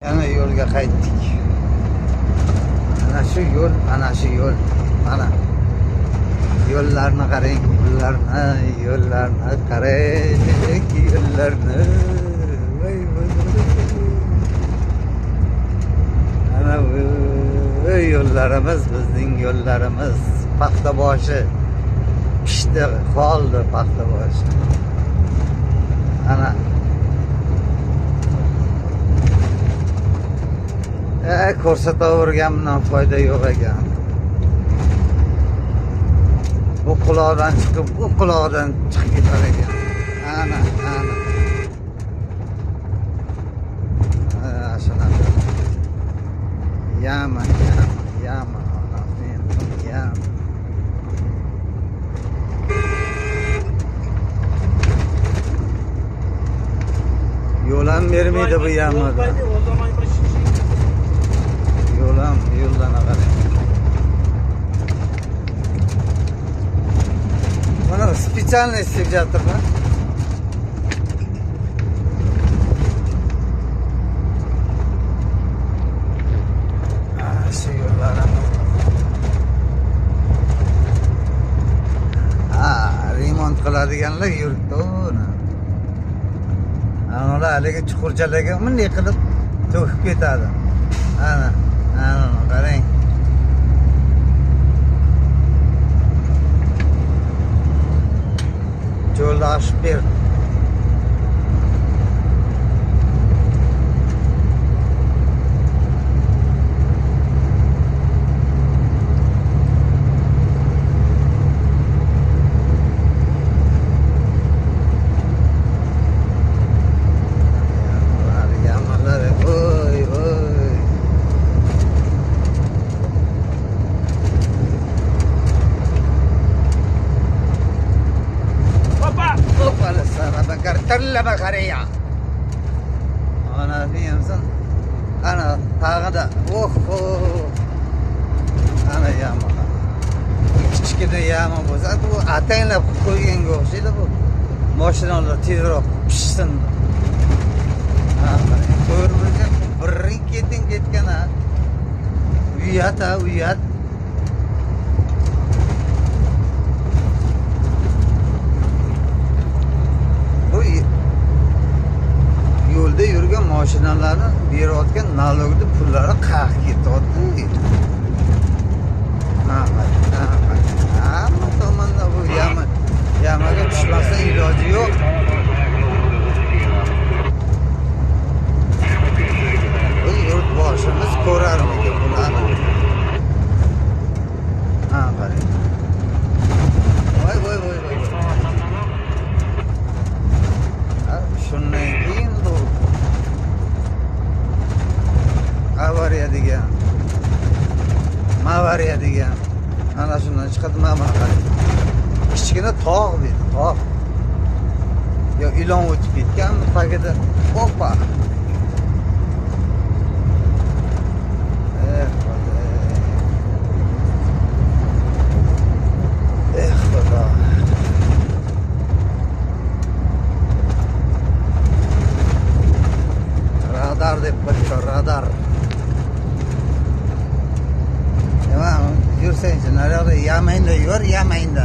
Yana yo'lga qaytdik. Ana shu yo'l, ana shu yo'l. Mana yo'llarni qarang, yo'llarni qarang, yo'llarni. Voy voy. Ana bu yo'llarimiz, bizning yo'llarimiz. Paxtaboshi pishdi, qoldi Paxtaboshi. Ana ko'rsataverganimdan foyda yo'q ekan. Bu quloqdan chiqib, bu quloqdan chiqib ketar ekan. Ana. Shunaqa. Yama. Yo'lan bermaydi bu yamada. Yo'ldan qarang. Mana специальный сидятmi? Shu yo'llarimiz. Remont qiladiganlar yuribdi uni. Ana haligi chuqurchalarga bunday qilib to'kib ketadi. Ana qarang. Yo'lda ochib berdi. Cartella Macaria. Ana diyemsin. Ana tağda. Ana yama. Kichkina yama bo'lsa, bu ataynlab qo'yganga o'xshaydi bu. Mashinalar tezroq pishsin. Ko'rmizga bir ketgan ha. Uyat. Yo'lda yurgan mashinalarni berayotgan nalogni pullari qayerga ketyapti? Hamma tomonda bu yamaga tushmasa iloji yo'q. Bu yurtboshimiz ko'rarmidi bularni? Qarang. Voy. Shundan keyin Mavariya degan. Ana shundan chiqadi mana qarang. Kichkina tog' bu, tog'. Yo ilon o'tib ketganmi tagida? Hoppa. Xudo. Radar deb qo'ydi, radar. Yursanchi, naryoqda yamayinda yur, yamayinda.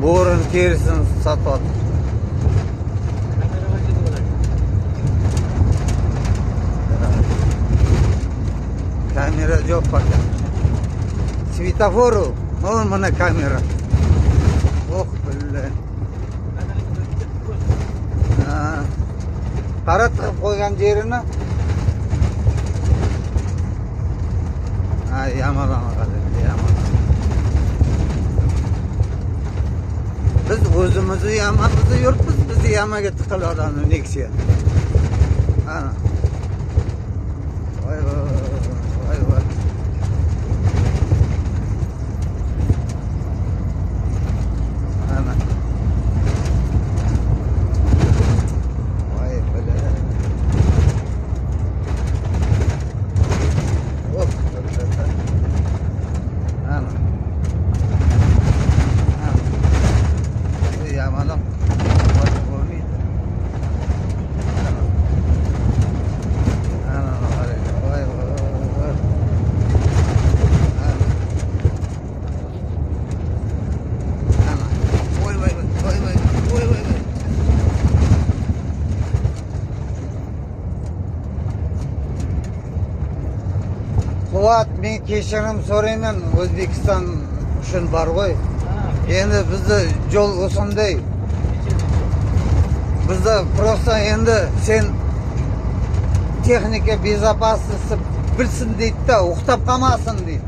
Bo'rin terisini sotyapti. Kamera yo'q fakat. Svetoforu, mana kamera. Billah. Qaratib qo'ygan yerini. Yamadan qarang. Biz o'zimizni yamamizni yuribmiz, bizni yamaga tiqiladi Nexia. Voy. Quvvat, men kechirim so'rayman. O'zbekiston uchun bor qo'y. Endi bizni yo'l o'sonday. Bizda просто endi sen texnika bezopasnosti bilsin deydi-da, o'xtab qolmasin deydi.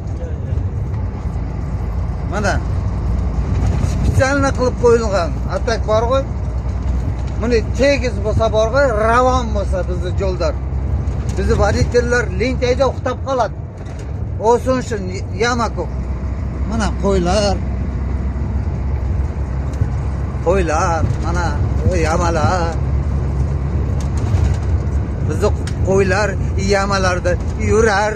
Mana spesialni qilib qo'yilgan atak bor qo'y. Buni tegiz bo'lsa bor qo'y, ravon bo'lsa bizni yo'llar. Bizni voditellar lentayda o'xtab qoladi. O'sin uchun yama ko'p. Mana qo'ylar. Qo'ylar, mana yamalar. Bizni qo'ylar yamalarda yurar.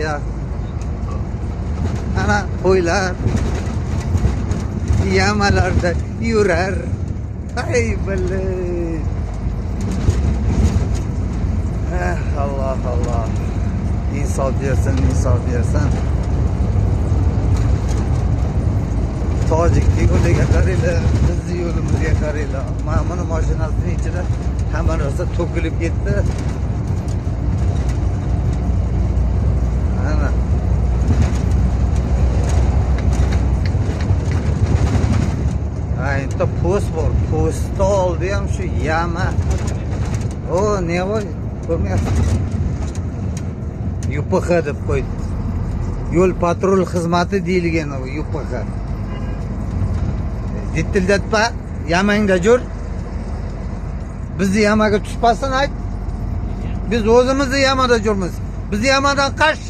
Ya. Ana qo'ylar yamalarda yurar. Ay billahi. Allah Allah. İnsof bersin, insof bersin. Tojikning yo'liga qaranglar, bizni yo'limizga qaranglar. Mana buni mashinasining ichida hamma narsa to'kilib ketdi. Ana. Endi post bor. Postda oldi ham shu yama. O, ne voy? Ko'rmayapsiz. YPX deb qo'ydi. Yo'l patrul xizmati deyilgan u YPX. Dittildatpa, yamangda jur. Bizni yamaga tushpasin ayt. Biz o'zimizni yamada jurmiz. Bizni yamadan qash.